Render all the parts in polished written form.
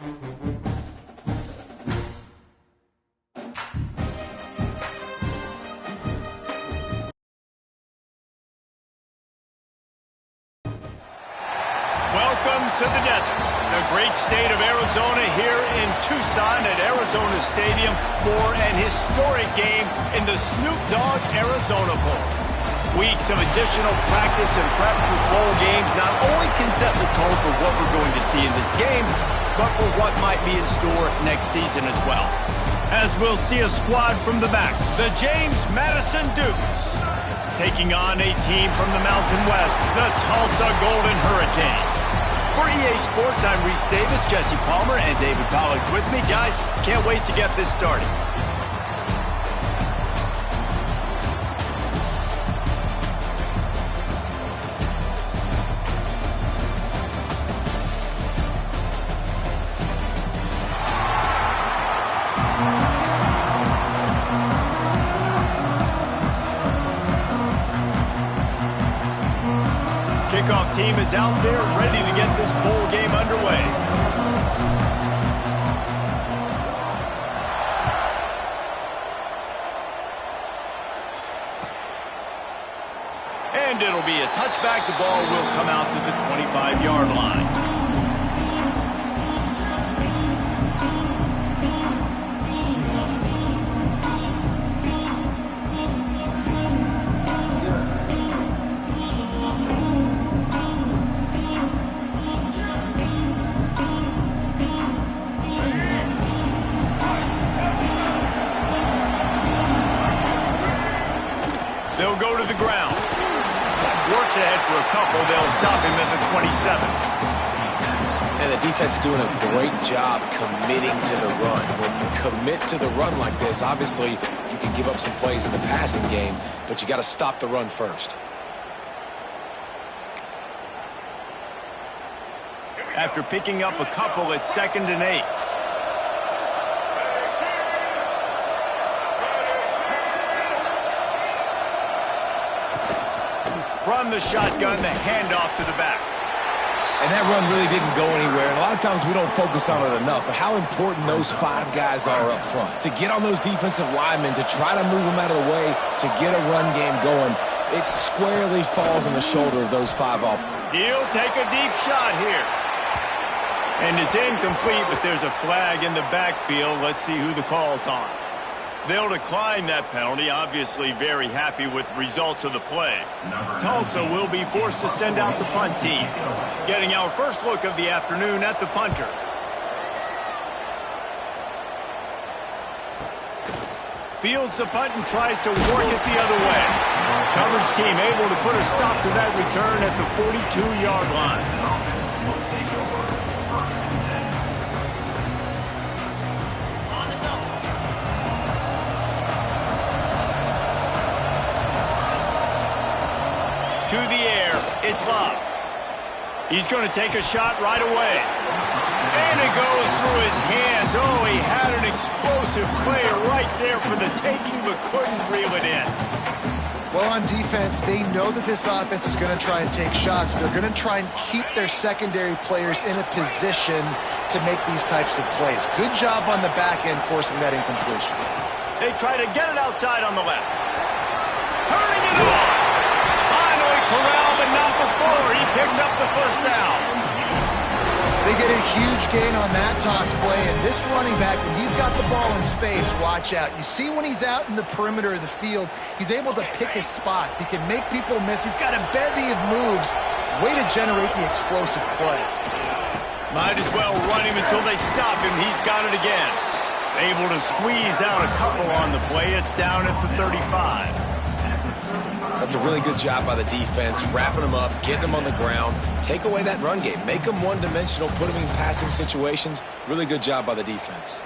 Welcome to the desert, the great state of Arizona, here in Tucson at Arizona Stadium for an historic game in the Snoop Dogg Arizona Bowl. Weeks of additional practice and prep for bowl games not only can set the tone for what we're going to see in this game, but for what might be in store next season as well. As we'll see a squad from the back, the James Madison Dukes, taking on a team from the Mountain West, the Tulsa Golden Hurricanes. For EA Sports, I'm Reese Davis, Jesse Palmer, and David Pollack with me. Guys, can't wait to get this started. Kickoff team is out there ready to get this bowl game underway. And it'll be a touchback. The ball will come out to the 25-yard line. They'll go to the ground. Works ahead for a couple. They'll stop him at the 27. And the defense doing a great job committing to the run. When you commit to the run like this, obviously you can give up some plays in the passing game, but you got to stop the run first. After picking up a couple, it's 2nd and 8. From the shotgun, the handoff to the back. And that run really didn't go anywhere. And a lot of times we don't focus on it enough, but how important those 5 guys are up front. To get on those defensive linemen, to try to move them out of the way, to get a run game going, it squarely falls on the shoulder of those 5 off. He'll take a deep shot here. And it's incomplete, but there's a flag in the backfield. Let's see who the call's on. They'll decline that penalty, obviously very happy with the results of the play. Tulsa will be forced to send out the punt team. Getting our first look of the afternoon at the punter. Fields the punt and tries to work it the other way. Coverage team able to put a stop to that return at the 42-yard line. To the air, it's Love. He's going to take a shot right away. And it goes through his hands. Oh, he had an explosive player right there for the taking, but couldn't reel it in. Well, on defense, they know that this offense is going to try and take shots. They're going to try and keep their secondary players in a position to make these types of plays. Good job on the back end forcing that incompletion. They try to get it outside on the left. Turning it on. Corral, but not before. He picks up the first down. They get a huge gain on that toss play, and this running back, when he's got the ball in space, watch out. You see when he's out in the perimeter of the field, he's able to pick his spots. He can make people miss. He's got a bevy of moves. Way to generate the explosive play. Might as well run him until they stop him. He's got it again. Able to squeeze out a couple on the play. It's down at the 35. That's a really good job by the defense, wrapping them up, getting them on the ground, take away that run game, make them one-dimensional, put them in passing situations. Really good job by the defense.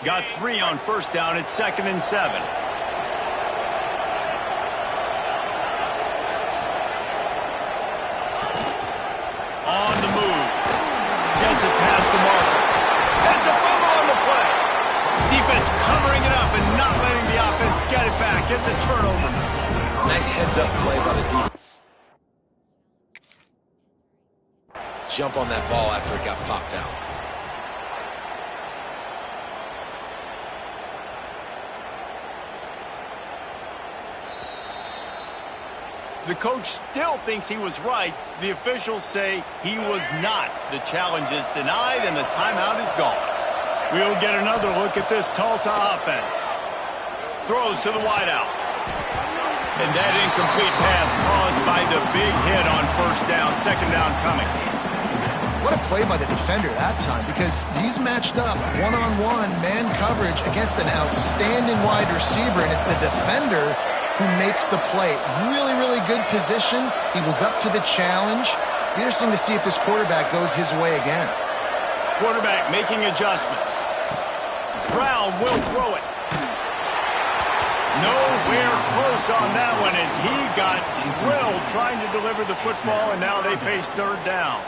Got 3 on first down. It's 2nd and 7. On the move. Gets it past the marker. That's a fumble on the play. Defense covering it up and not letting the offense get it back. It's a turnover. Nice heads-up play by the defense. Jump on that ball after it got popped out. The coach still thinks he was right. The officials say he was not. The challenge is denied and the timeout is gone. We'll get another look at this Tulsa offense. Throws to the wideout. And that incomplete pass caused by the big hit on first down. Second down coming. What a play by the defender that time, because he's matched up one-on-one man coverage against an outstanding wide receiver, and it's the defender who makes the play. Really, really good position. He was up to the challenge. Be interesting to see if this quarterback goes his way again. Quarterback making adjustments. Brown will throw it. Nowhere close on that one as he got drilled trying to deliver the football, and now they face third down.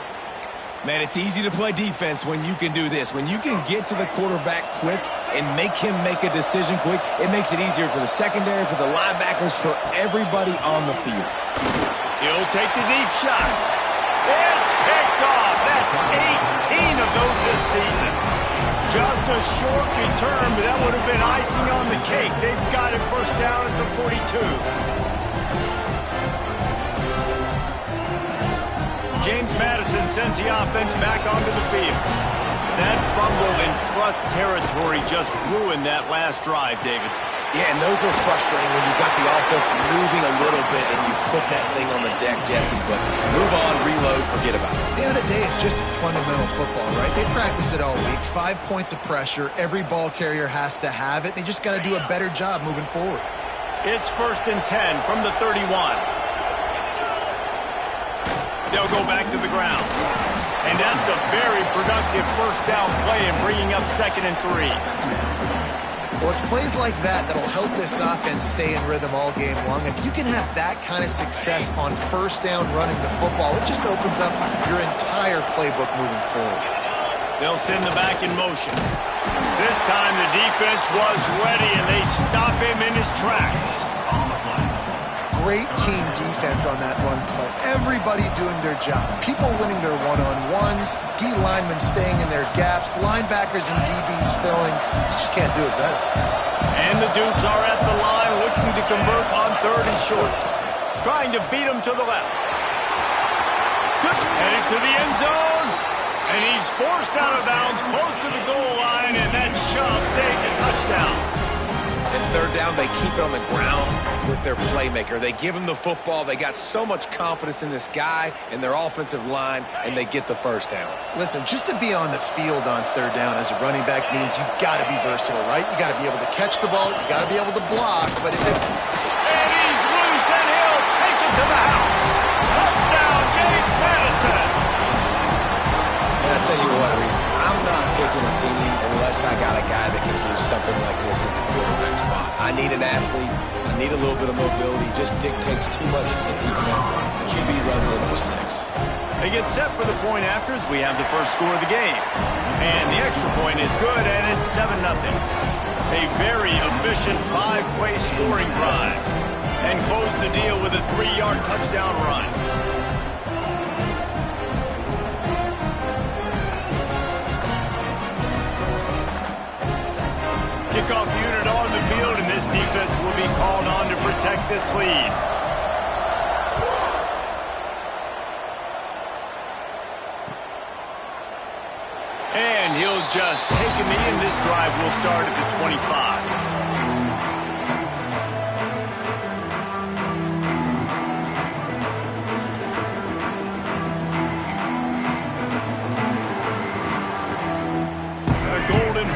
Man, it's easy to play defense when you can do this. When you can get to the quarterback quick and make him make a decision quick, it makes it easier for the secondary, for the linebackers, for everybody on the field. He'll take the deep shot. It's picked off. That's 18 of those this season. Just a short return, but that would have been icing on the cake. They've got it first down at the 42. James Madison sends the offense back onto the field. That fumble in plus territory just ruined that last drive, David. Yeah, and those are frustrating when you got the offense moving a little bit and you put that thing on the deck, Jesse. But move on, reload, forget about it. At the end of the day, it's just fundamental football, right? They practice it all week. 5 points of pressure. Every ball carrier has to have it. They just got to do a better job moving forward. It's 1st and 10 from the 31. They'll go back to the ground. And that's a very productive first down play and bringing up 2nd and 3. Well, it's plays like that that'll help this offense stay in rhythm all game long. If you can have that kind of success on first down running the football, it just opens up your entire playbook moving forward. They'll send the back in motion. This time the defense was ready and they stop him in his tracks. Great team defense on that run play. Everybody doing their job. People winning their one-on-ones, D linemen staying in their gaps, linebackers and DBs filling. You just can't do it better. And the Dukes are at the line looking to convert on 3rd and short. Trying to beat him to the left. Headed to the end zone. And he's forced out of bounds close to the goal line, and that shove saved the touchdown. And 3rd down, they keep it on the ground with their playmaker. They give him the football. They got so much confidence in this guy and their offensive line, and they get the first down. Listen, just to be on the field on 3rd down as a running back means you've got to be versatile, right? You got to be able to catch the ball. You got to be able to block. But if it... And he's loose, and he'll take it to the house. Touchdown, James Madison. And I'll tell you what, Reese, I'm not picking a team unless I got a guy that can do something like this in the quarterback spot. I need an athlete. I need a little bit of mobility. Just dictates too much to the defense. QB runs in for 6. They get set for the point afters. We have the first score of the game. And the extra point is good, and it's 7-0. A very efficient 5-play scoring drive. And close the deal with a 3-yard touchdown run. Kickoff unit on the field, and this defense will be called on to protect this lead. And he'll just take a knee, and this drive will start at the 25.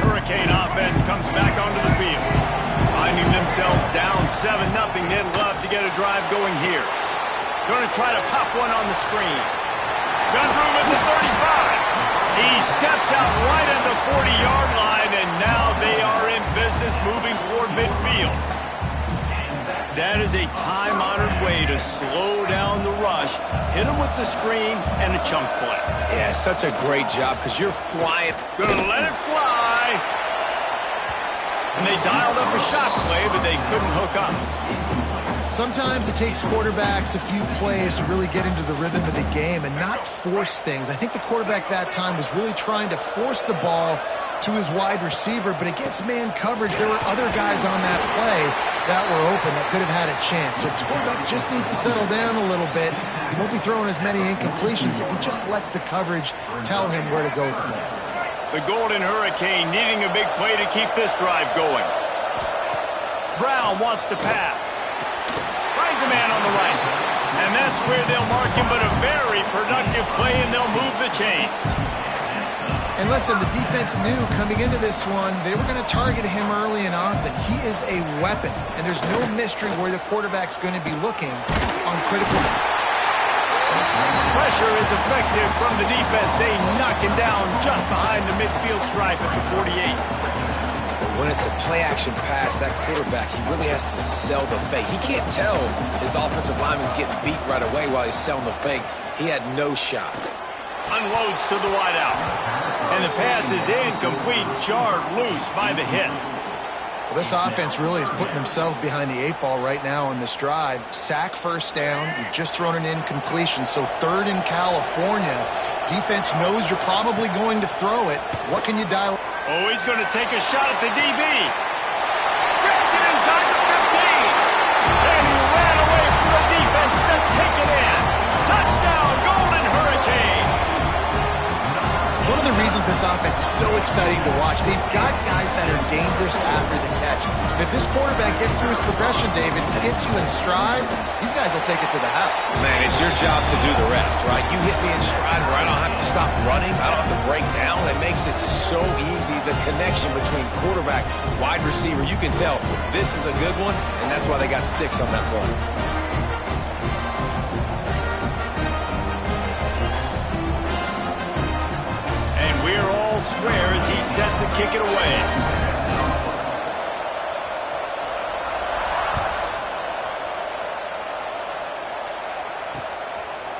Hurricane offense comes back onto the field. Finding themselves down 7-0, they'd love to get a drive going here. Going to try to pop one on the screen. Gun room at the 35. He steps out right at the 40-yard line, and now they are in business moving toward midfield. That is a time-honored way to slow down the rush, hit him with the screen, and a chunk play. Yeah, such a great job because you're flying. Gonna let it fly. And they dialed up a shot play, but they couldn't hook up. Sometimes it takes quarterbacks a few plays to really get into the rhythm of the game and not force things. I think the quarterback that time was really trying to force the ball to his wide receiver, but against man coverage, there were other guys on that play that were open that could have had a chance. So the quarterback just needs to settle down a little bit. He won't be throwing as many incompletions if he just lets the coverage tell him where to go with the ball. The Golden Hurricane needing a big play to keep this drive going. Brown wants to pass. Finds a man on the right. And that's where they'll mark him, but a very productive play, and they'll move the chains. And listen, the defense knew coming into this one, they were going to target him early and often. He is a weapon, and there's no mystery where the quarterback's going to be looking on critical. Pressure is effective from the defense. They knock him down just behind the midfield stripe at the 48. But when it's a play-action pass, that quarterback, he really has to sell the fake. He can't tell his offensive lineman's getting beat right away while he's selling the fake. He had no shot. Unloads to the wideout. And the pass is incomplete, jarred loose by the hit. Well, this offense really is putting themselves behind the 8 ball right now on this drive. Sack first down. You've just thrown an incompletion, so third in California. Defense knows you're probably going to throw it. What can you dial? Oh, he's going to take a shot at the DB. Grabs it inside the 15. And he ran away from the defense to take it in. Touchdown, Golden Hurricane. One of the reasons this offense is so exciting to watch, they've got guys that are dangerous after the catch. And if this quarterback gets through his progression, David, gets you in stride, these guys will take it to the house. Man, it's your job to do the rest, right? You hit me in stride where I don't have to stop running. I don't have to break down. It makes it so easy. The connection between quarterback, wide receiver, you can tell this is a good one, and that's why they got 6 on that play. We're all square as he's set to kick it away.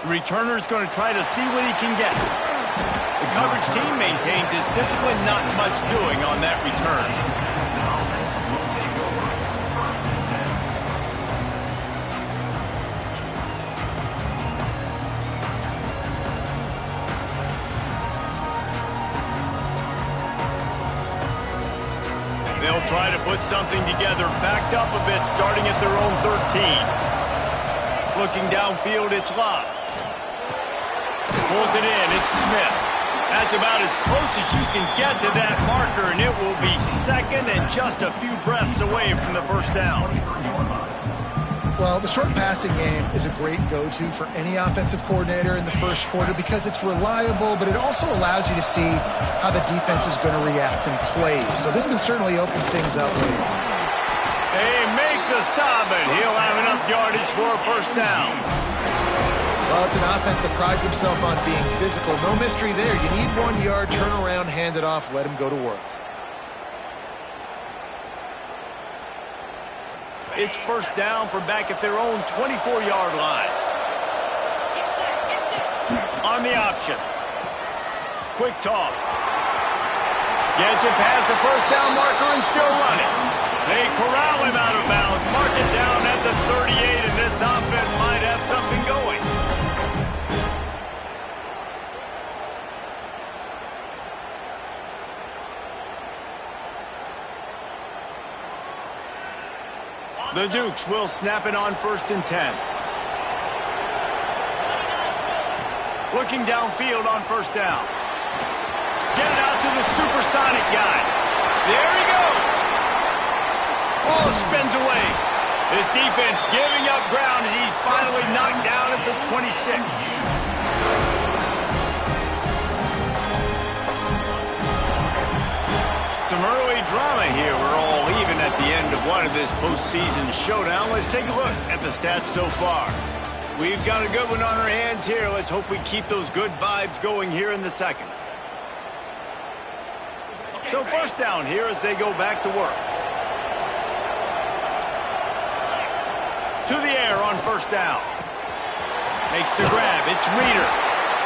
The returner's going to try to see what he can get. The coverage team maintains his discipline, not much doing on that return. They'll try to put something together, backed up a bit, starting at their own 13. Looking downfield, it's Love. Pulls it in, it's Smith. That's about as close as you can get to that marker, and it will be second and just a few breaths away from the first down. Well, the short passing game is a great go-to for any offensive coordinator in the first quarter because it's reliable, but it also allows you to see how the defense is going to react and play. So this can certainly open things up later on. They make the stop, and he'll have enough yardage for a first down. Well, it's an offense that prides themselves on being physical. No mystery there. You need 1 yard, turn around, hand it off, let him go to work. It's first down from back at their own 24-yard line. On the option. Quick toss. Gets it past the first down marker and still running. They corral him out of bounds, mark it down at the 38, and this offense might have something going. The Dukes will snap it on 1st and 10. Looking downfield on 1st down. Get it out to the supersonic guy. There he goes. Ball spins away. This defense giving up ground as he's finally knocked down at the 26. Some early drama here. We're all even at the end of one of this postseason showdown. Let's take a look at the stats so far. We've got a good one on our hands here. Let's hope we keep those good vibes going here in the second. So first down here as they go back to work. To the air on 1st down. Makes the grab. It's Reeder.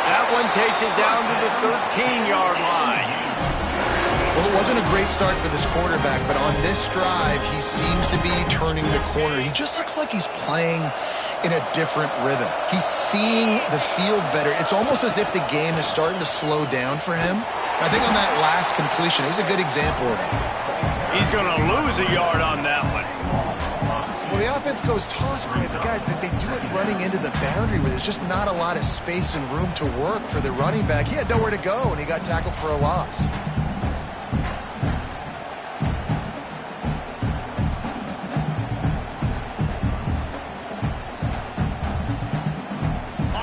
That one takes it down to the 13-yard line. Well, it wasn't a great start for this quarterback, but on this drive, he seems to be turning the corner. He just looks like he's playing in a different rhythm. He's seeing the field better. It's almost as if the game is starting to slow down for him. I think on that last completion, it was a good example of that. He's going to lose a yard on that one. Well, the offense goes toss play, but guys, they do it running into the boundary where there's just not a lot of space and room to work for the running back. He had nowhere to go, and he got tackled for a loss.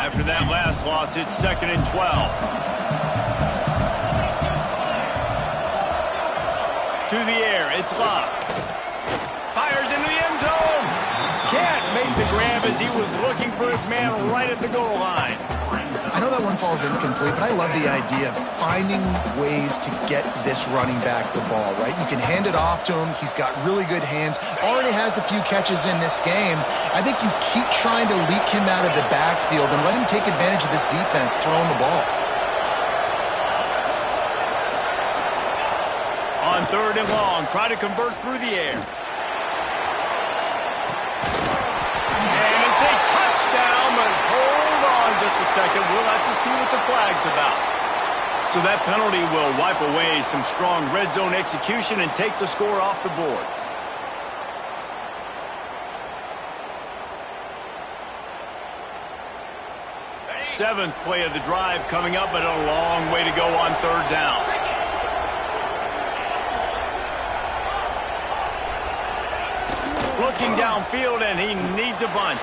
After that last loss, it's 2nd and 12. To the air, it's Love. Fires into the end zone. Can't make the grab as he was looking for his man right at the goal line. I know that one falls incomplete, but I love the idea of finding ways to get this running back the ball, right? You can hand it off to him. He's got really good hands. Already has a few catches in this game. I think you keep trying to leak him out of the backfield and let him take advantage of this defense throwing the ball. On 3rd and long, try to convert through the air. And it's a touchdown, but hold on just a second. We'll have to see what the flag's about. So that penalty will wipe away some strong red zone execution and take the score off the board. Seventh play of the drive coming up, but a long way to go on 3rd down. Looking downfield, and he needs a bunch.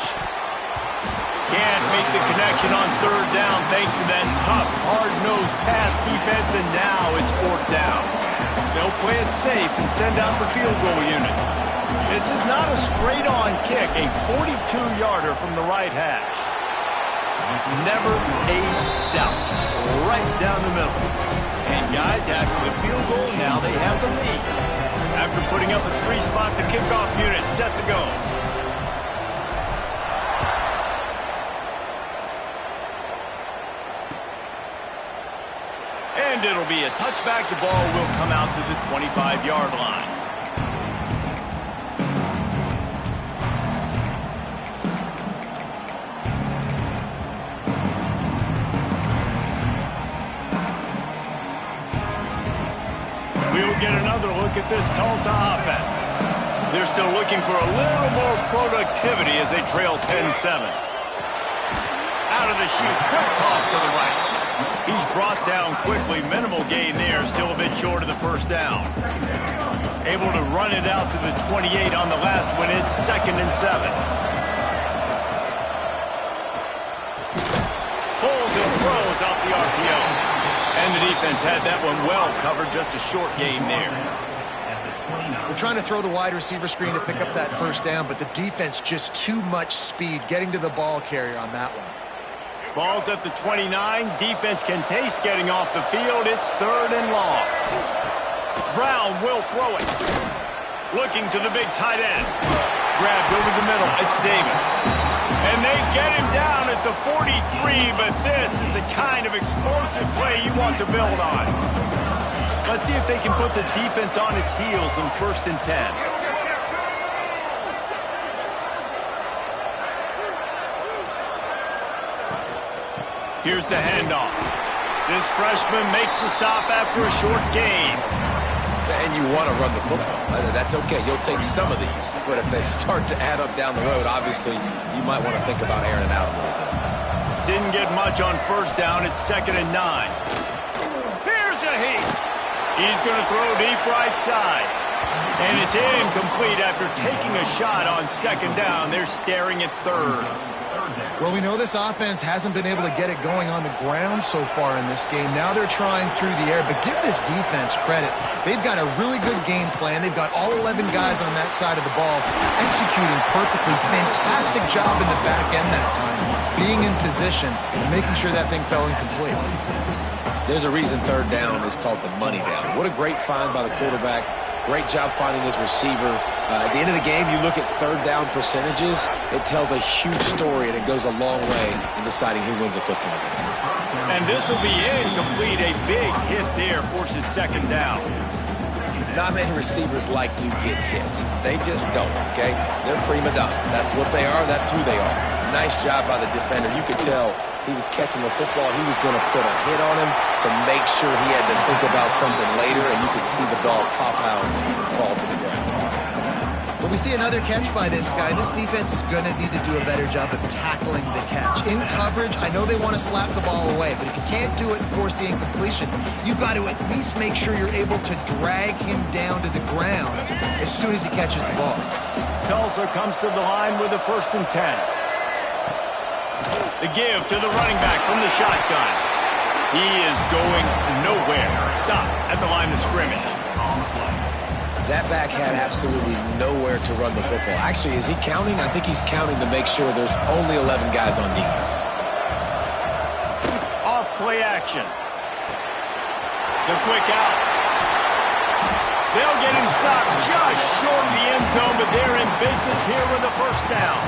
Can't make the connection on 3rd down thanks to that tough, hard-nosed pass defense, and now it's 4th down. They'll play it safe and send out the field goal unit. This is not a straight-on kick, a 42-yarder from the right hash. Never a doubt. Right down the middle. And guys, after the field goal, now they have the lead. After putting up a 3-spot, the kickoff unit set to go. And it'll be a touchback. The ball will come out to the 25-yard line. We'll get another look at this Tulsa offense. They're still looking for a little more productivity as they trail 10-7. Out of the chute, quick toss to the right. He's brought down quickly. Minimal gain there, still a bit short of the 1st down. Able to run it out to the 28 on the last one. It's 2nd and 7. Pulls and throws out the RPO. And the defense had that one well covered, just a short game there. We're trying to throw the wide receiver screen to pick up that 1st down, but the defense just too much speed getting to the ball carrier on that one. Ball's at the 29. Defense can taste getting off the field. It's 3rd and long. Brown will throw it. Looking to the big tight end. Grabbed over the middle. It's Davis. And they get him down at the 43, but this is the kind of explosive play you want to build on. Let's see if they can put the defense on its heels in 1st and 10. Here's the handoff. This freshman makes the stop after a short gain. And you want to run the football. That's okay. You'll take some of these. But if they start to add up down the road, obviously, you might want to think about airing it out a little bit. Didn't get much on 1st down. It's 2nd and 9. Here's a heat. He's going to throw deep right side. And it's incomplete after taking a shot on 2nd down. They're staring at 3rd. Well, we know this offense hasn't been able to get it going on the ground so far in this game. Now they're trying through the air, but give this defense credit. They've got a really good game plan. They've got all 11 guys on that side of the ball executing perfectly. Fantastic job in the back end that time, being in position and making sure that thing fell incomplete. There's a reason 3rd down is called the money down. What a great find by the quarterback. Great job finding his receiver. At the end of the game, you look at 3rd down percentages. It tells a huge story, and it goes a long way in deciding who wins a football game. And this will be incomplete. A big hit there forces 2nd down. Not many receivers like to get hit. They just don't, okay? They're prima donnas. That's what they are. That's who they are. Nice job by the defender. You could tell he was catching the football. He was going to put a hit on him to make sure he had to think about something later, and you could see the ball pop out and fall to the ground. When we see another catch by this guy, this defense is going to need to do a better job of tackling the catch. In coverage, I know they want to slap the ball away, but if you can't do it and force the incompletion, you've got to at least make sure you're able to drag him down to the ground as soon as he catches the ball. Tulsa comes to the line with a 1st and 10. The give to the running back from the shotgun. He is going nowhere. Stop at the line of scrimmage. That back had absolutely nowhere to run the football. Actually, is he counting? I think he's counting to make sure there's only 11 guys on defense. Off play action. The quick out. They'll get him stopped just short of the end zone, but they're in business here with a 1st down.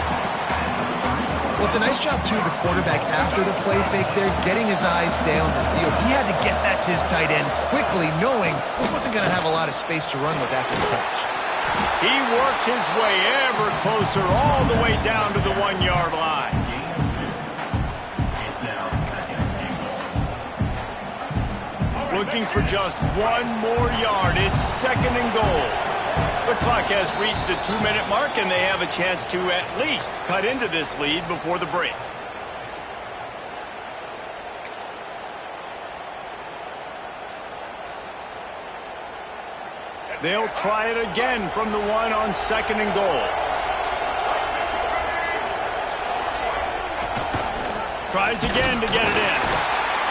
Well, it's a nice job, too, of the quarterback after the play fake there, getting his eyes down the field. He had to get that to his tight end quickly, knowing he wasn't going to have a lot of space to run with after the catch. He works his way ever closer all the way down to the 1-yard line. Looking for just one more yard. It's 2nd and goal. The clock has reached the 2-minute mark, and they have a chance to at least cut into this lead before the break. They'll try it again from the 1 on 2nd and goal. Tries again to get it in.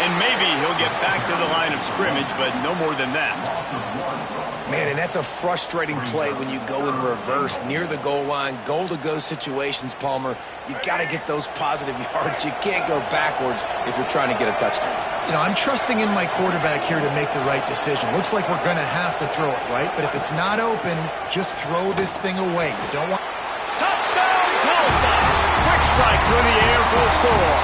And maybe he'll get back to the line of scrimmage, but no more than that. Man, and that's a frustrating play when you go in reverse near the goal line, goal-to-go situations, Palmer. You got to get those positive yards. You can't go backwards if you're trying to get a touchdown. You know, I'm trusting in my quarterback here to make the right decision. Looks like we're going to have to throw it, right? But if it's not open, just throw this thing away. You don't want... Touchdown, Tulsa! Quick strike through the air for the score.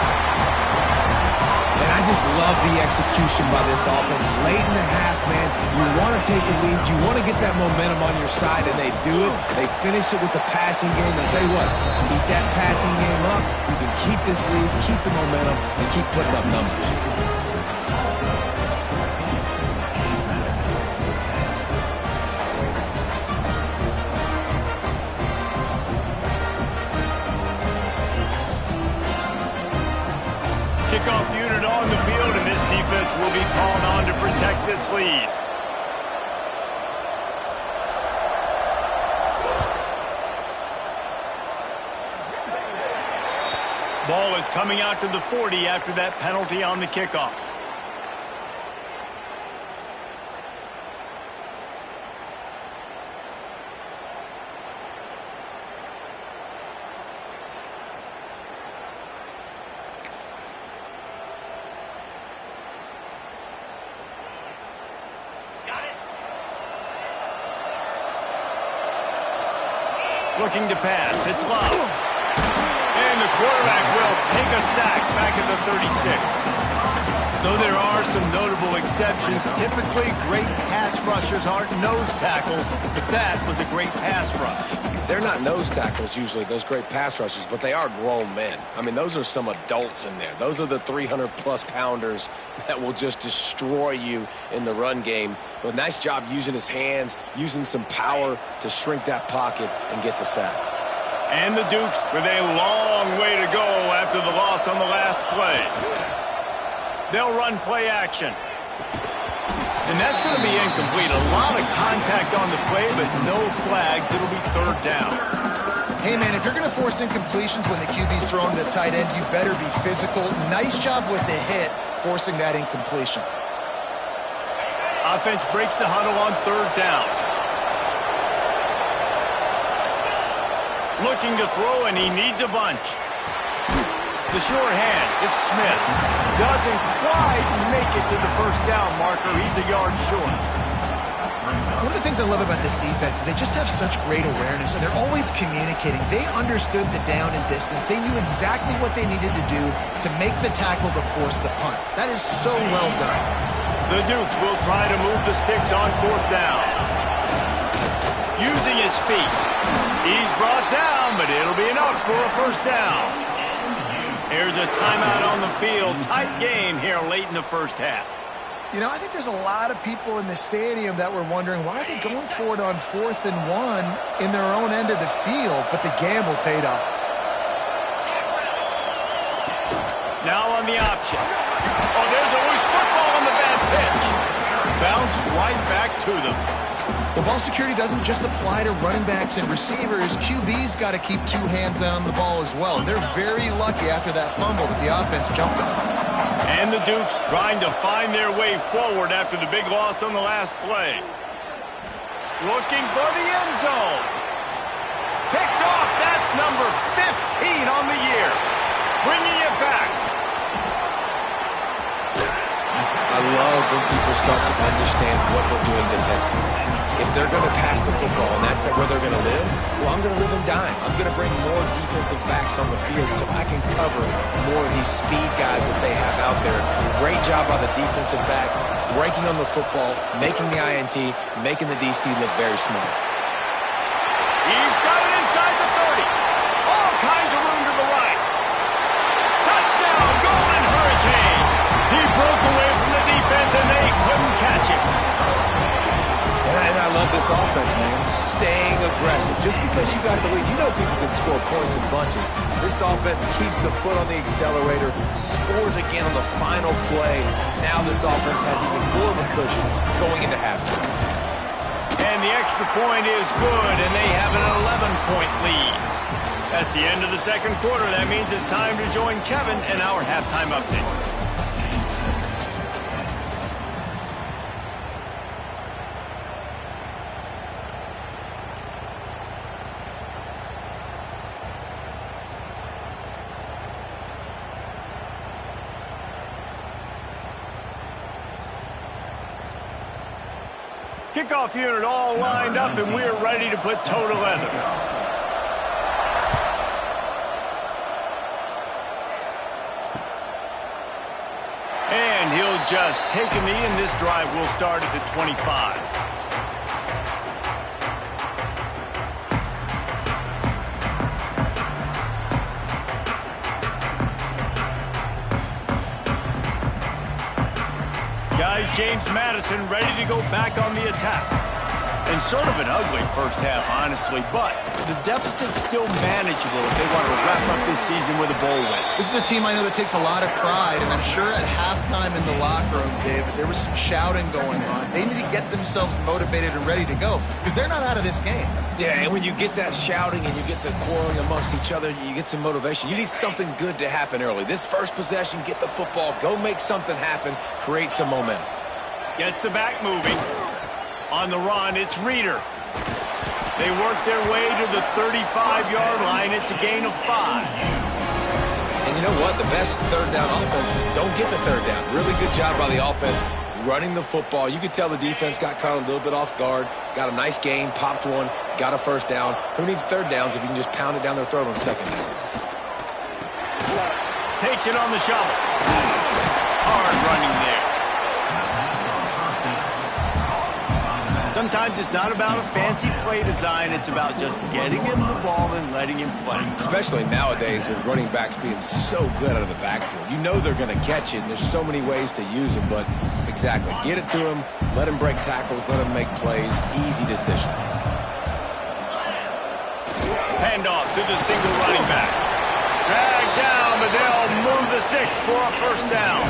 And I just love the execution by this offense. Late in the half, man, you want to take the lead. You want to get that momentum on your side, and they do it. They finish it with the passing game. I'll tell you what, keep that passing game up. You can keep this lead, keep the momentum, and keep putting up numbers. Kickoff unit on the field, and this defense will be called on to protect this lead. Ball is coming out to the 40 after that penalty on the kickoff. Looking to pass. It's low. And the quarterback will take a sack back at the 36. Though there are some notable exceptions, typically great pass rushers aren't nose tackles, but that was a great pass rush. They're not nose tackles usually, those great pass rushers, but they are grown men. I mean, those are some adults in there. Those are the 300-plus pounders that will just destroy you in the run game. But nice job using his hands, using some power to shrink that pocket and get the sack. And the Dukes with a long way to go after the loss on the last play. They'll run play action. And that's going to be incomplete. A lot of contact on the play, but no flags. It'll be 3rd down. Hey, man, if you're going to force incompletions when the QB's throwing the tight end, you better be physical. Nice job with the hit, forcing that incompletion. Offense breaks the huddle on 3rd down. Looking to throw, and he needs a bunch. The sure hands, it's Smith. Doesn't quite make it to the 1st down marker. He's a yard short. One of the things I love about this defense is they just have such great awareness, and they're always communicating. They understood the down and distance. They knew exactly what they needed to do to make the tackle to force the punt. That is so well done. The Dukes will try to move the sticks on 4th down. using his feet. He's brought down, but it'll be enough for a first down. Here's a timeout on the field. Tight game here late in the first half. You know, I think there's a lot of people in the stadium that were wondering, why are they going for it on 4th and 1 in their own end of the field? But the gamble paid off. Now on the option. Oh, there's a loose football on the bad pitch. Bounced right back to them. Well, ball security doesn't just apply to running backs and receivers. QB's got to keep 2 hands on the ball as well. They're very lucky after that fumble that the offense jumped them. And the Dukes trying to find their way forward after the big loss on the last play. Looking for the end zone. Picked off. That's number 15 on the year. Bringing it back. I love when people start to understand what we're doing defensively. If they're going to pass the football and that's where they're going to live, well, I'm going to live and dime. I'm going to bring more defensive backs on the field so I can cover more of these speed guys that they have out there. Great job by the defensive back, breaking on the football, making the INT, making the DC look very smart. He's got it inside the 30. All kinds of room to the right. Touchdown, Golden Hurricane. He broke away from the defense and they couldn't catch him. And I love this offense, man. Staying aggressive. Just because you got the lead, you know people can score points in bunches. This offense keeps the foot on the accelerator, scores again on the final play. Now this offense has even more of a cushion going into halftime. And the extra point is good, and they have an 11-point lead. That's the end of the second quarter. That means it's time to join Kevin in our halftime update. Kickoff unit all lined up, and we're ready to put toe to leather. And he'll just take a knee, and this drive will start at the 25. Guys, James Madison ready to go back on the attack. And sort of an ugly first half, honestly, but the deficit's still manageable if they want to wrap up this season with a bowl win. This is a team I know that takes a lot of pride, and I'm sure at halftime in the locker room, David, there was some shouting going on. They need to get themselves motivated and ready to go, because they're not out of this game. Yeah, and when you get that shouting and you get the quarreling amongst each other, you get some motivation. You need something good to happen early. This first possession, get the football, go make something happen, create some momentum. Gets the back moving. On the run, it's Reeder. They work their way to the 35-yard line. It's a gain of 5. And you know what? The best third down offense is don't get the third down. Really good job by the offense running the football. You could tell the defense got caught a little bit off guard, got a nice gain, popped one, got a first down. Who needs third downs if you can just pound it down their throat on second down? Takes it on the shovel. Hard running there. Sometimes it's not about a fancy play design. It's about just getting him the ball and letting him play. Especially nowadays with running backs being so good out of the backfield. You know they're going to catch it, and there's so many ways to use them. But exactly, get it to him, let him break tackles, let him make plays. Easy decision. Handoff to the single running back. Dragged down, but they'll move the sticks for a first down.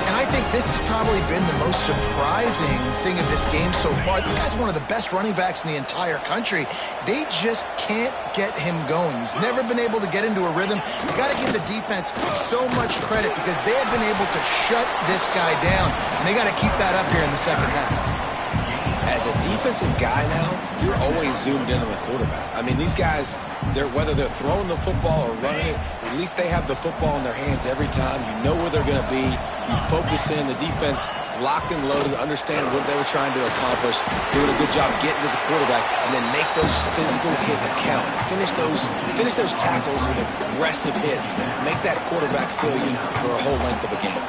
And I think this has probably been the most surprising thing of this game so far. This guy's one of the best running backs in the entire country. They just can't get him going. He's never been able to get into a rhythm. You got to give the defense so much credit because they have been able to shut this guy down, and they got to keep that up here in the second half. As a defensive guy now, you're always zoomed in on the quarterback. I mean, these guys, whether they're throwing the football or running it, at least they have the football in their hands every time. You know where they're going to be. You focus in. The defense locked and loaded, understand what they were trying to accomplish, doing a good job getting to the quarterback, and then make those physical hits count. Finish those tackles with aggressive hits. Make that quarterback feel you for a whole length of a game.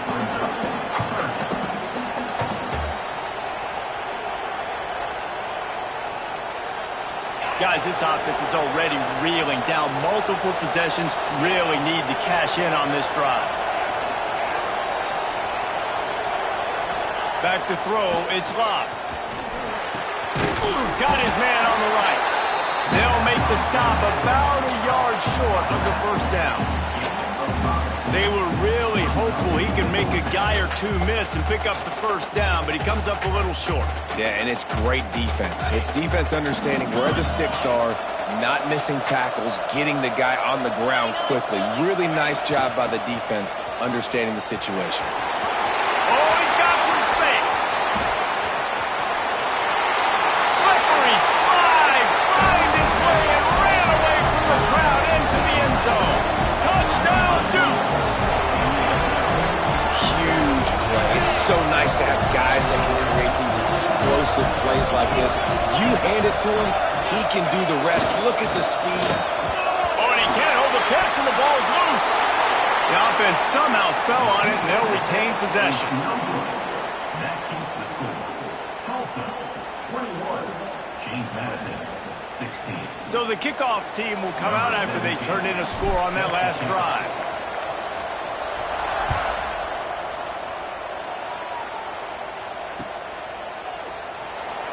Guys, this offense is already reeling down multiple possessions. Really need to cash in on this drive. Back to throw, it's Locke. Got his man on the right. They'll make the stop about a yard short of the first down. They were really hopeful he could make a guy or two miss and pick up the first down, but he comes up a little short. Yeah, and it's great defense. It's defense understanding where the sticks are, not missing tackles, getting the guy on the ground quickly. Really nice job by the defense understanding the situation. Oh, he's got some space. Slippery slide, find his way and ran away from the crowd into the end zone. Touchdown, Dukes. Huge play. It's so nice to have guys that can create these explosive plays like this. You hand it to him, he can do the rest. Look at the speed. Oh, and he can't hold the pitch, and the ball's loose. The offense somehow fell on it, and they'll retain possession. That keeps the score. Tulsa, 21. James Madison, 16. So the kickoff team will come out after they turn in a score on that last drive.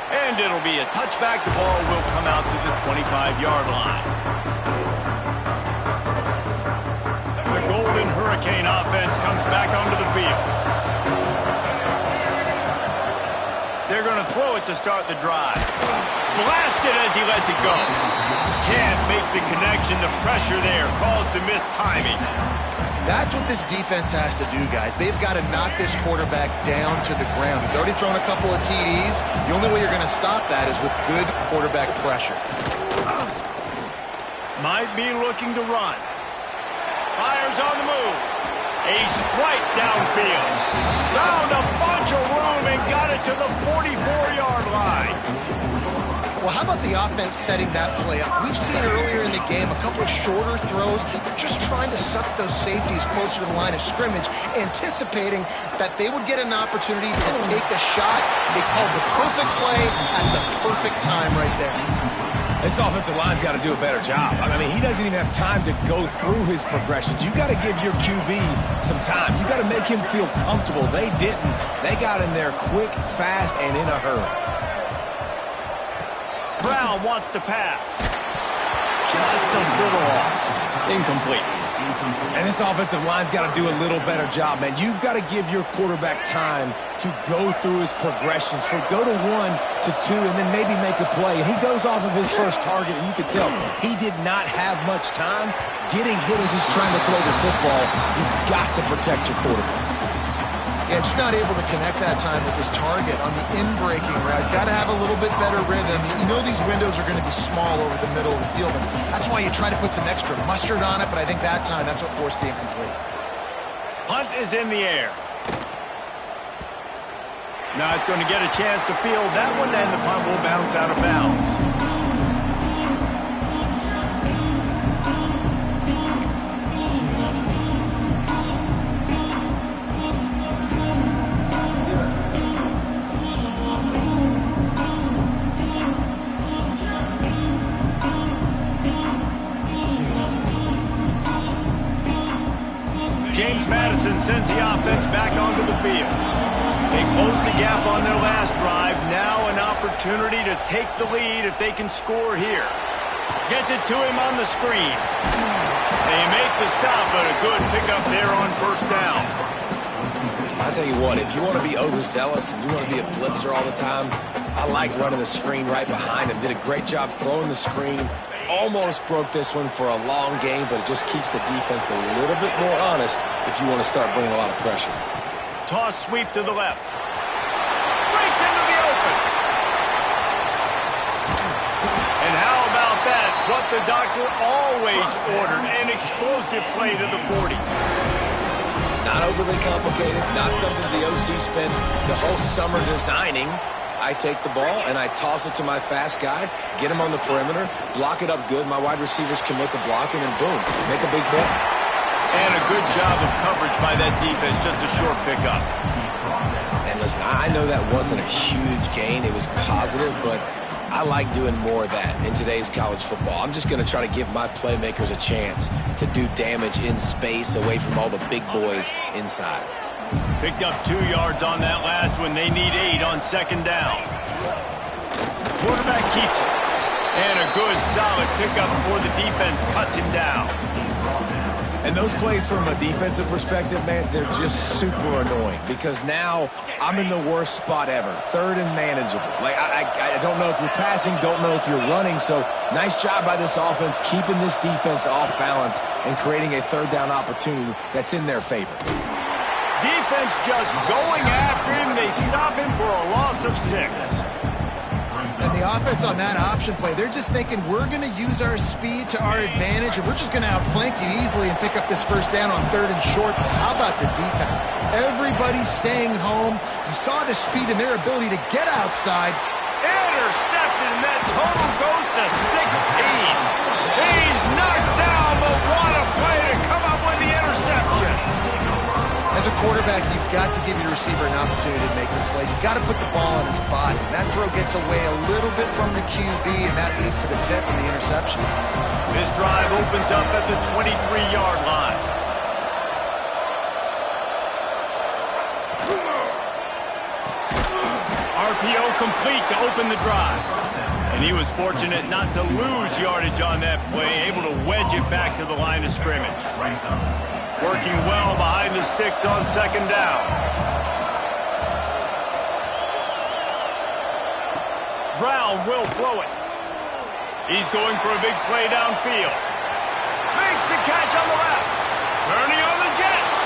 And it'll be a touchback. The ball will come out to the 25-yard line. The Golden Hurricane offense comes back onto the field. They're going to throw it to start the drive. Blasted as he lets it go. Can't make the connection. The pressure there caused the missed timing. That's what this defense has to do, guys. They've got to knock this quarterback down to the ground. He's already thrown a couple of TDs. The only way you're going to stop that is with good quarterback pressure. Might be looking to run. Fires on the move. A strike downfield. Found a bunch of room and got it to the 44-yard line. Well, how about the offense setting that play up? We've seen earlier in the game a couple of shorter throws, just trying to suck those safeties closer to the line of scrimmage, anticipating that they would get an opportunity to take a shot. They called the perfect play at the perfect time right there. This offensive line's got to do a better job. I mean, he doesn't even have time to go through his progressions. You got to give your QB some time. You got to make him feel comfortable. They didn't. They got in there quick, fast, and in a hurry. Brown wants to pass. Just a little off. Incomplete. And this offensive line's got to do a little better job, man. You've got to give your quarterback time to go through his progressions. Go to 1 to 2 and then maybe make a play. And he goes off of his first target, and you can tell he did not have much time getting hit as he's trying to throw the football. You've got to protect your quarterback. Yeah, just not able to connect that time with his target on the in-breaking route. Got to have a little bit better rhythm. You know these windows are going to be small over the middle of the field, and that's why you try to put some extra mustard on it, but I think that time that's what forced the incomplete. Punt is in the air. Not going to get a chance to field that one, and the punt will bounce out of bounds. James Madison sends the offense back onto the field. They close the gap on their last drive. Now an opportunity to take the lead if they can score here. Gets it to him on the screen. They make the stop, but a good pickup there on first down. I'll tell you what, if you want to be overzealous and you want to be a blitzer all the time, I like running the screen right behind him. Did a great job throwing the screen. Almost broke this one for a long game, but it just keeps the defense a little bit more honest if you want to start bringing a lot of pressure. Toss sweep to the left. Breaks into the open. And how about that? What the doctor always ordered, an explosive play to the 40. Not overly complicated, not something the OC spent the whole summer designing. I take the ball and I toss it to my fast guy, get him on the perimeter, block it up good. My wide receivers commit to blocking, and boom, make a big play. And a good job of coverage by that defense, just a short pickup. And listen, I know that wasn't a huge gain. It was positive, but I like doing more of that in today's college football. I'm just going to try to give my playmakers a chance to do damage in space away from all the big boys inside. Picked up 2 yards on that last one. They need 8 on second down. Quarterback keeps it. And a good, solid pickup before the defense cuts him down. And those plays from a defensive perspective, man, they're just super annoying because now I'm in the worst spot ever, third and manageable. Like, I don't know if you're passing, don't know if you're running, so nice job by this offense keeping this defense off balance and creating a third down opportunity that's in their favor. Defense just going after him. They stop him for a loss of 6. And the offense on that option play, they're just thinking we're going to use our speed to our advantage and we're just going to outflank you easily and pick up this first down on 3rd and short. But how about the defense? Everybody's staying home. You saw the speed and their ability to get outside. Intercepted, and that total goes to 16. He's knocked down, but what a play to come up with the interception. As a quarterback, you've got to give your receiver an opportunity to make the play. You've got to put the ball on his body. And that throw gets away a little bit from the QB, and that leads to the tip and the interception. This drive opens up at the 23-yard line. RPO complete to open the drive. And he was fortunate not to lose yardage on that play, able to wedge it back to the line of scrimmage. Working well behind the sticks on second down. Brown will throw it. He's going for a big play downfield. Makes the catch on the left. Turning on the Jets.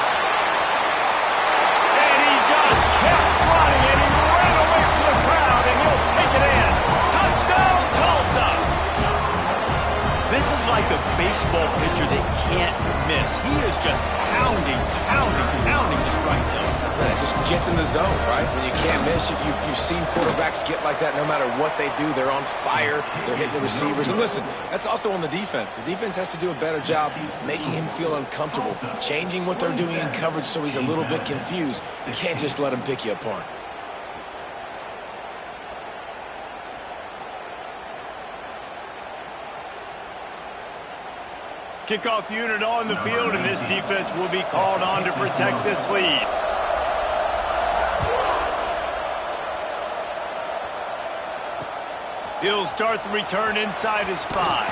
And he just kept running, and he ran away from the crowd, and he'll take it in. Touchdown, Tulsa! This is like a baseball pitcher that can't miss. He is just pounding the strike zone. It just gets in the zone, right? When you can't miss, you've seen quarterbacks get like that no matter what they do. They're on fire. They're hitting the receivers. And listen, that's also on the defense. The defense has to do a better job making him feel uncomfortable, changing what they're doing in coverage so he's a little bit confused. You can't just let him pick you apart. Kickoff unit on the field, and this defense will be called on to protect this lead. He'll start the return inside his 5.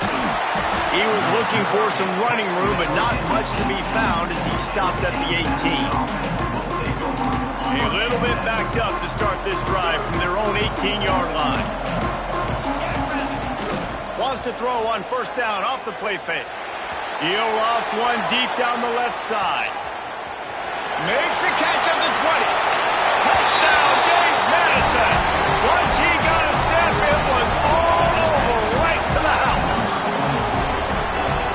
He was looking for some running room, but not much to be found as he stopped at the 18. A little bit backed up to start this drive from their own 18-yard line. Wants to throw on first down off the play fake. He'll off one deep down the left side. Makes the catch at the 20. Touchdown, James Madison. Once he got a step, it was all over, right to the house.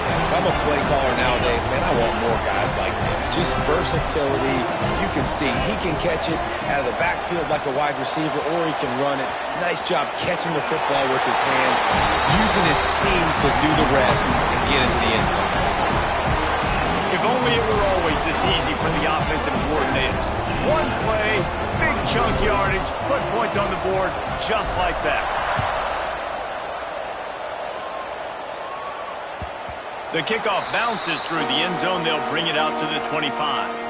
If I'm a play caller nowadays, man, I want more guys like this. Just versatility. You can see he can catch it out of the backfield like a wide receiver, or he can run it. Nice job catching the football with his hands, using his speed to do the rest and get into the end zone. If only it were always this easy for the offensive coordinators. One play, big chunk yardage, put points on the board just like that. The kickoff bounces through the end zone. They'll bring it out to the 25.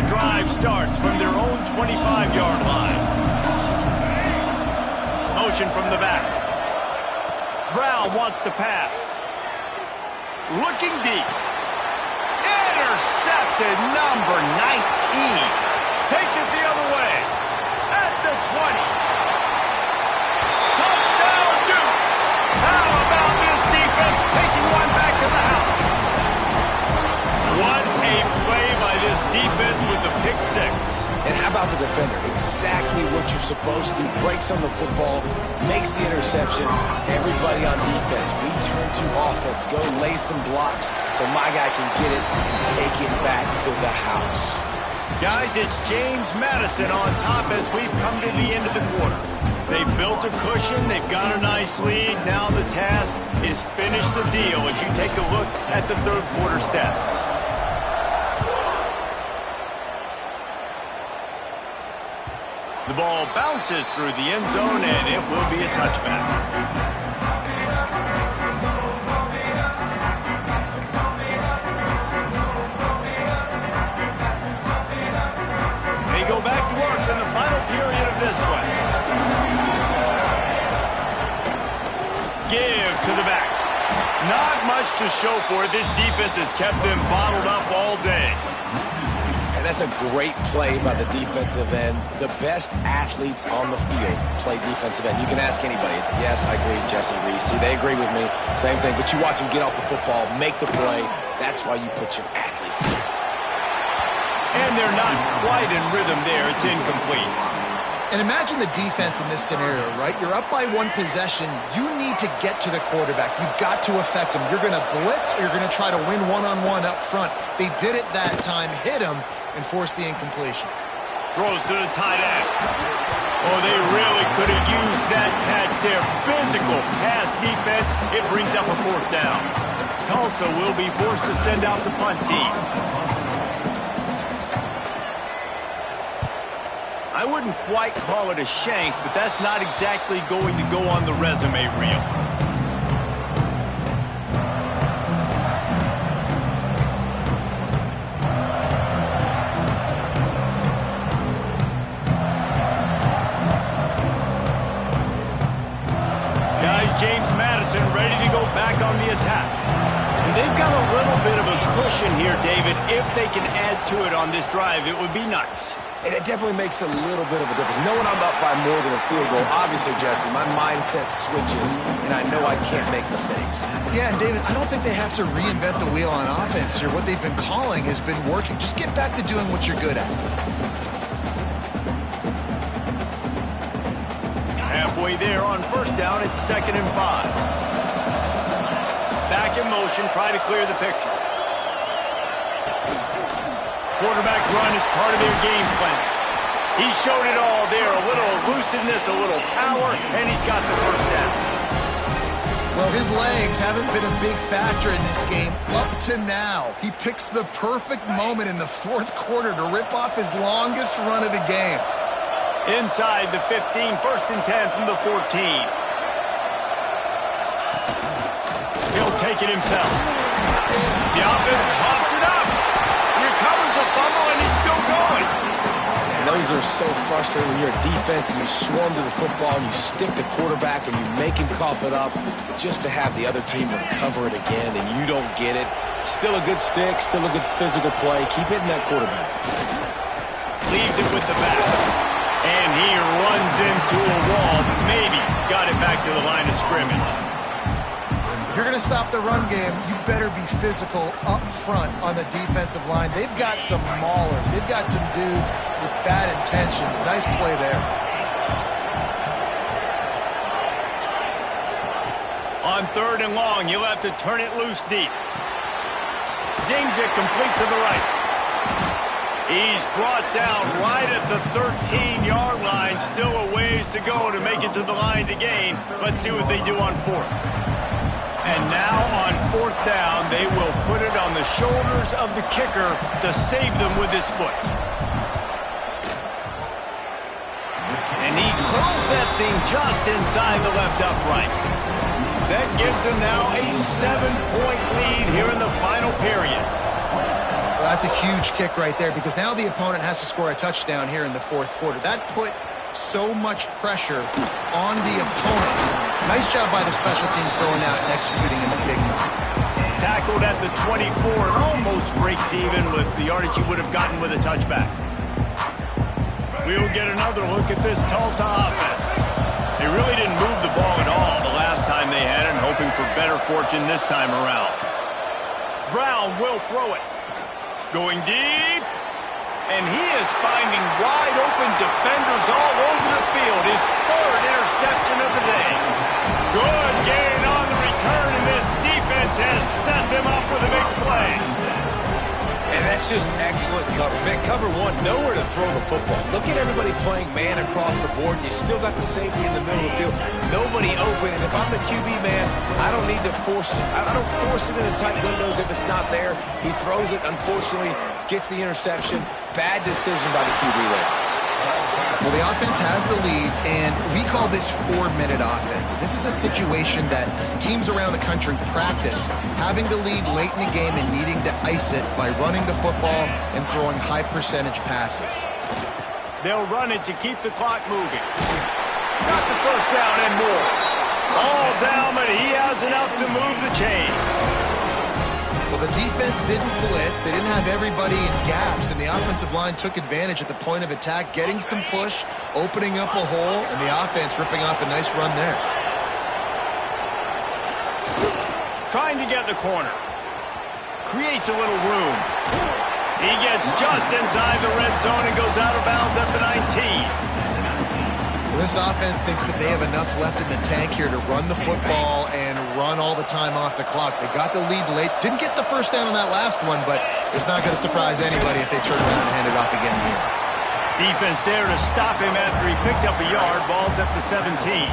Drive starts from their own 25-yard line. Motion from the back. Brown wants to pass. Looking deep. Intercepted, number 19. Takes it the other way. At the 20. Touchdown, Dukes. How about this defense taking one back to the house? What a play by this defense with the pick 6. And how about the defender? Exactly what you're supposed to do. Breaks on the football, makes the interception. Everybody on defense, we turn to offense. Go lay some blocks so my guy can get it and take it back to the house. Guys, it's James Madison on top as we've come to the end of the quarter. They've built a cushion. They've got a nice lead. Now the task is finish the deal as you take a look at the third quarter stats. The ball bounces through the end zone, and it will be a touchback. They go back to work in the final period of this one. Give to the back. Not much to show for it. This defense has kept them bottled up all day. And that's a great play by the defensive end. The best athletes on the field play defensive end. You can ask anybody. Yes, I agree, Jesse Reese. See, they agree with me. Same thing. But you watch them get off the football, make the play. That's why you put your athletes there. And they're not quite in rhythm there. It's incomplete. And imagine the defense in this scenario, right? You're up by one possession. You need to get to the quarterback. You've got to affect him. You're going to blitz or you're going to try to win one-on-one up front. They did it that time, hit him, and forced the incompletion. Throws to the tight end. Oh, they really could have used that catch there. Physical pass defense. It brings up a fourth down. Tulsa will be forced to send out the punt team. I wouldn't quite call it a shank, but that's not exactly going to go on the resume reel. Guys, James Madison ready to go back on the attack. And they've got a little bit of a cushion here, David. If they can add to it on this drive, it would be nice. And it definitely makes a little bit of a difference. Knowing I'm up by more than a field goal, obviously, Jesse, my mindset switches, and I know I can't make mistakes. Yeah, and David, I don't think they have to reinvent the wheel on offense here. What they've been calling has been working. Just get back to doing what you're good at. Halfway there on first down, it's 2nd and 5. Back in motion, try to clear the picture. Quarterback run is part of their game plan. He showed it all there. A little elusiveness, a little power, and he's got the first down. Well, his legs haven't been a big factor in this game up to now. He picks the perfect moment in the fourth quarter to rip off his longest run of the game. Inside the 15, 1st and 10 from the 14. He'll take it himself. The offense coughs it up. Recovers the fumble, and he's still going. And those are so frustrating when you're a defense and you swarm to the football and you stick the quarterback and you make him cough it up just to have the other team recover it again and you don't get it. Still a good stick, still a good physical play. Keep hitting that quarterback. Leaves it with the back. And he runs into a wall. Maybe got it back to the line of scrimmage. If you're going to stop the run game, you better be physical up front on the defensive line. They've got some maulers. They've got some dudes with bad intentions. Nice play there. On 3rd and long, you'll have to turn it loose deep. Zings it complete to the right. He's brought down right at the 13-yard line. Still a ways to go to make it to the line to gain. Let's see what they do on 4th. And now on 4th down, they will put it on the shoulders of the kicker to save them with his foot. And he curls that thing just inside the left upright. That gives them now a 7-point lead here in the final period. Well, that's a huge kick right there because now the opponent has to score a touchdown here in the 4th quarter. That put so much pressure on the opponent. Nice job by the special teams going out and executing in the big one. Tackled at the 24 and almost breaks even with the yardage he would have gotten with a touchback. We'll get another look at this Tulsa offense. They really didn't move the ball at all the last time they had it, hoping for better fortune this time around. Brown will throw it. Going deep. And he is finding wide open defenders all over the field. His 3rd interception of the day. Good gain on the return, and this defense has set them up with a big play. And that's just excellent cover. Man, cover one, nowhere to throw the football. Look at everybody playing man across the board. You still got the safety in the middle of the field. Nobody open. And if I'm the QB, man, I don't need to force it. I don't force it into tight windows if it's not there. He throws it, unfortunately, gets the interception. Bad decision by the QB there. Well, the offense has the lead, and we call this 4-minute offense. This is a situation that teams around the country practice, having the lead late in the game and needing to ice it by running the football and throwing high-percentage passes. They'll run it to keep the clock moving. Got the first down and more. All down, but he has enough to move the chains. Well, the defense didn't blitz. They didn't have everybody in gaps, and the offensive line took advantage at the point of attack, getting some push, opening up a hole, and the offense ripping off a nice run there. Trying to get the corner. Creates a little room. He gets just inside the red zone and goes out of bounds at the 19. Well, this offense thinks that they have enough left in the tank here to run the football and run all the time off the clock. They got the lead late. Didn't get the first down on that last one, but it's not going to surprise anybody if they turn around and hand it off again here. Defense there to stop him after he picked up a yard. Ball's at the 17.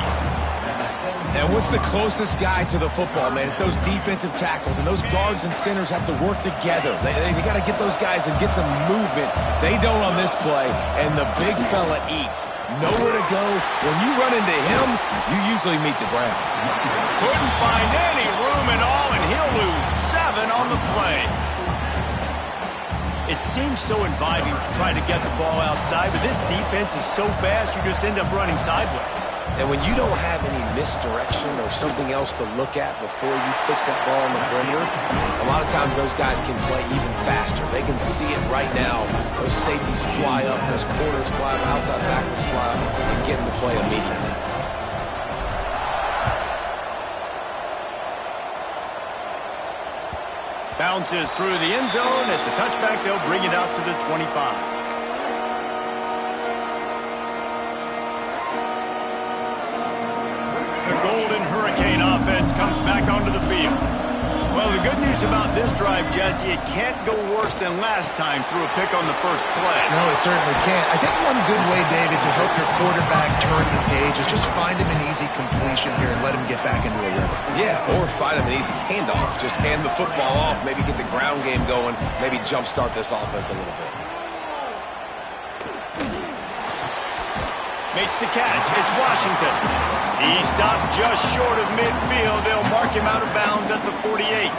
And what's the closest guy to the football, man? It's those defensive tackles, and those guards and centers have to work together. They got to get those guys and get some movement. They don't on this play, and the big fella eats. Nowhere to go. When you run into him, you usually meet the ground. Couldn't find any room at all, and he'll lose 7 on the play. It seems so inviting to try to get the ball outside, but this defense is so fast, you just end up running sideways. And when you don't have any misdirection or something else to look at before you pitch that ball on the perimeter, a lot of times those guys can play even faster. They can see it right now. Those safeties fly up, those corners fly up, outside backwards fly up, and get into play immediately. Bounces through the end zone. It's a touchback. They'll bring it out to the 25. The Golden Hurricane offense comes back onto the field. Well, the good news about this drive, Jesse, it can't go worse than last time through a pick on the first play. No, it certainly can't. I think one good way, David, to help your quarterback turn the page is just find him an easy completion here and let him get back into a rhythm. Yeah, or find him an easy handoff. Just hand the football off, maybe get the ground game going, maybe jumpstart this offense a little bit. Makes the catch. It's Washington. He stopped just short of midfield. They'll mark him out of bounds at the 48.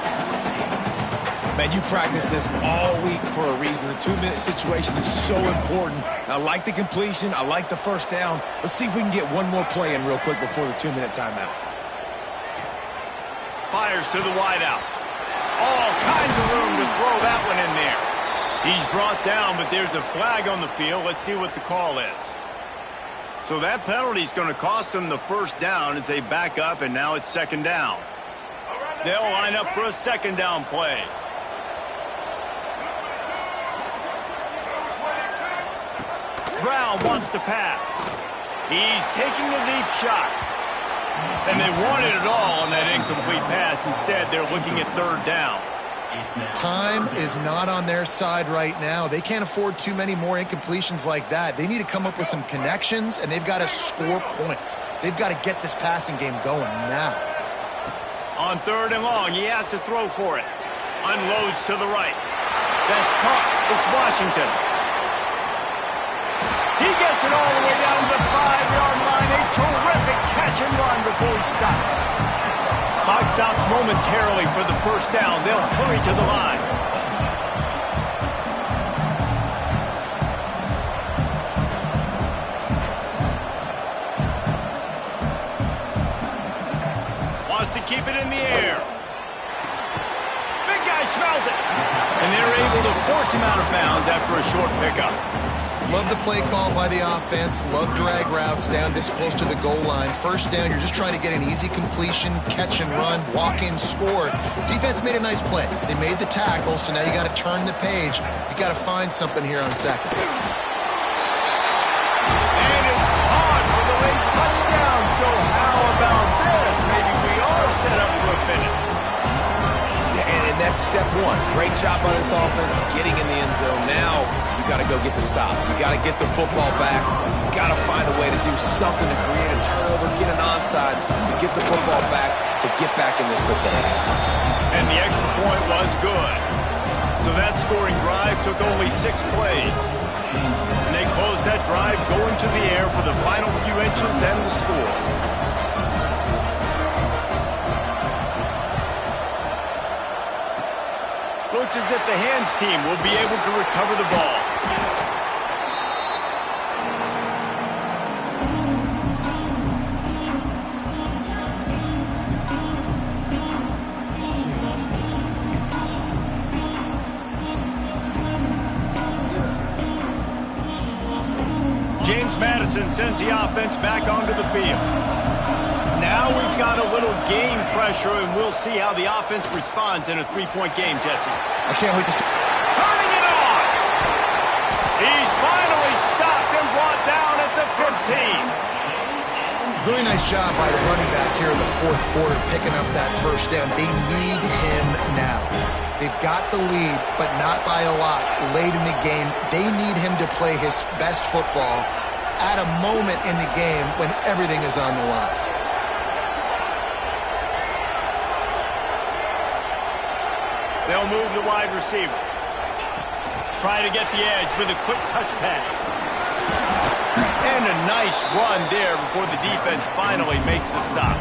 Man, you practice this all week for a reason. The 2-minute situation is so important. I like the completion. I like the first down. Let's see if we can get one more play in real quick before the 2-minute timeout. Fires to the wideout. All kinds of room to throw that one in there. He's brought down, but there's a flag on the field. Let's see what the call is. So that penalty is going to cost them the first down as they back up, and now it's second down. They'll line up for a second down play. Brown wants to pass. He's taking a deep shot. And they wanted it all on that incomplete pass. Instead, they're looking at third down. Time is not on their side right now. They can't afford too many more incompletions like that. They need to come up with some connections, and they've got to score points. They've got to get this passing game going now. On third and long, he has to throw for it. Unloads to the right. That's caught. It's Washington. He gets it all the way down to the 5-yard line. A terrific catch and run before he stopped. Clock stops momentarily for the first down. They'll hurry to the line. Wants to keep it in the air. Big guy smells it. And they're able to force him out of bounds after a short pickup. Love the play call by the offense. Love drag routes down this close to the goal line. First down, you're just trying to get an easy completion, catch and run, walk in, score. Defense made a nice play. They made the tackle, so now you got to turn the page. You got to find something here on second. And it's caught for the late touchdown. So how about this? Maybe we are set up for a finish. And that's that's step one. Great job by this offense getting in the end zone. Now you got to go get the stop. You got to get the football back. You got to find a way to do something to create a turnover, get an onside, to get the football back, to get back in this football game. And the extra point was good. So that scoring drive took only 6 plays. And they closed that drive going to the air for the final few inches and the score. Looks as if the hands team will be able to recover the ball. James Madison sends the offense back onto the field. Now we've got a little game pressure, and we'll see how the offense responds in a 3-point game, Jesse. I can't wait to see. Turning it on! He's finally stopped and brought down at the 15. Really nice job by the running back here in the fourth quarter, picking up that first down. They need him now. They've got the lead, but not by a lot late in the game. They need him to play his best football at a moment in the game when everything is on the line. They'll move the wide receiver. Try to get the edge with a quick touch pass. And a nice run there before the defense finally makes the stop.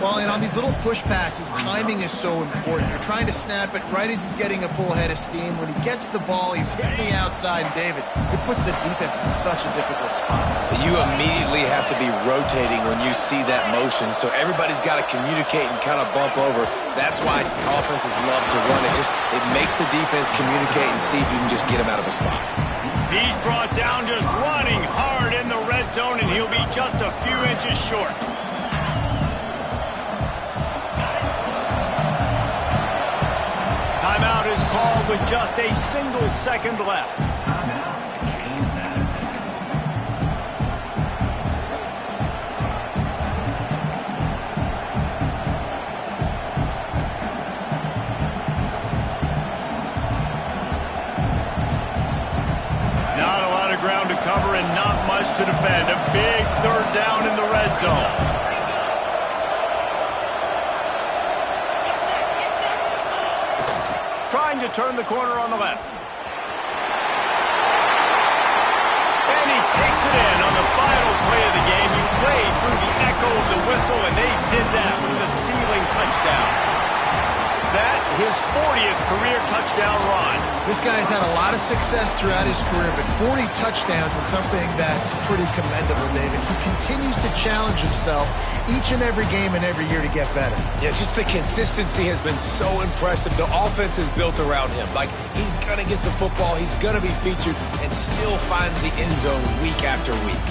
Well, and on these little push passes, timing is so important. You're trying to snap it right as he's getting a full head of steam. When he gets the ball, he's hitting the outside. And David, it puts the defense in such a difficult spot. You immediately have to be rotating when you see that motion, so everybody's got to communicate and kind of bump over. That's why offenses love to run it. It makes the defense communicate and see if you can just get him out of a spot. He's brought down just running hard in the red zone, and he'll be just a few inches short. Timeout is called with just a single second left. Not a lot of ground to cover and not much to defend. A big third down in the red zone. Trying to turn the corner on the left. And he takes it in on the final play of the game. He played through the echo of the whistle, and they did that with a ceiling touchdown. That, his 40th career touchdown run. This guy's had a lot of success throughout his career, but 40 touchdowns is something that's pretty commendable, David. He continues to challenge himself each and every game and every year to get better. Yeah, just the consistency has been so impressive. The offense is built around him. Like, he's going to get the football, he's going to be featured, and still finds the end zone week after week.